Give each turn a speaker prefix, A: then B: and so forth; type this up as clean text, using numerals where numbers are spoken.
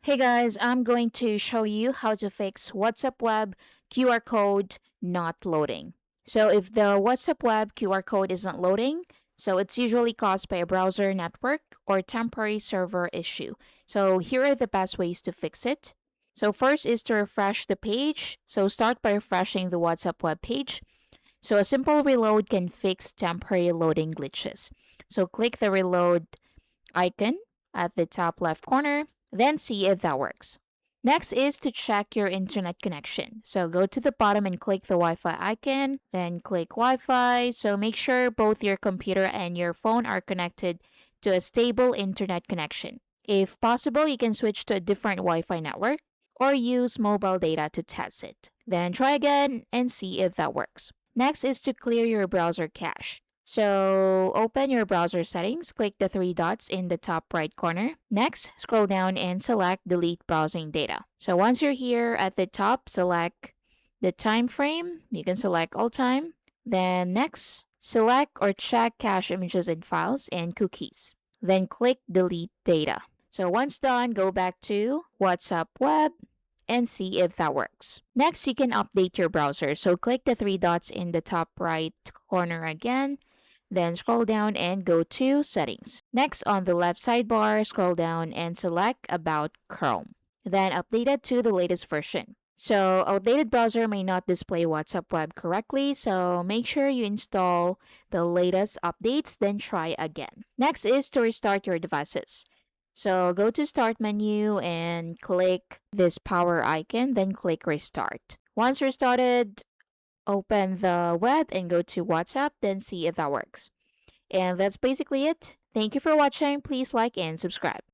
A: Hey guys, I'm going to show you how to fix WhatsApp Web QR code not loading. So if the WhatsApp Web QR code isn't loading, so it's usually caused by a browser network or temporary server issue. So here are the best ways to fix it. So first is to refresh the page. So start by refreshing the WhatsApp web page. So a simple reload can fix temporary loading glitches. So click the reload icon at the top left corner, then see if that works. Next is to check your internet connection. So go to the bottom and click the Wi Fi icon, then click Wi Fi. So make sure both your computer and your phone are connected to a stable internet connection. If possible, you can switch to a different Wi Fi network or use mobile data to test it. Then try again and see if that works. Next is to clear your browser cache. So open your browser settings, click the three dots in the top right corner. Next, scroll down and select delete browsing data. So once you're here at the top, select the time frame. You can select all time. Then next, select or check cache images and files and cookies. Then click delete data. So once done, go back to WhatsApp web and see if that works. Next, you can update your browser. So click the three dots in the top right corner again, then scroll down and go to Settings. Next, on the left sidebar, scroll down and select About Chrome. Then update it to the latest version. So, outdated browser may not display WhatsApp web correctly, so make sure you install the latest updates, then try again. Next is to restart your devices. So, go to Start menu and click this power icon, then click Restart. Once restarted, open the web and go to WhatsApp, then see if that works. And that's basically it. Thank you for watching. Please like and subscribe.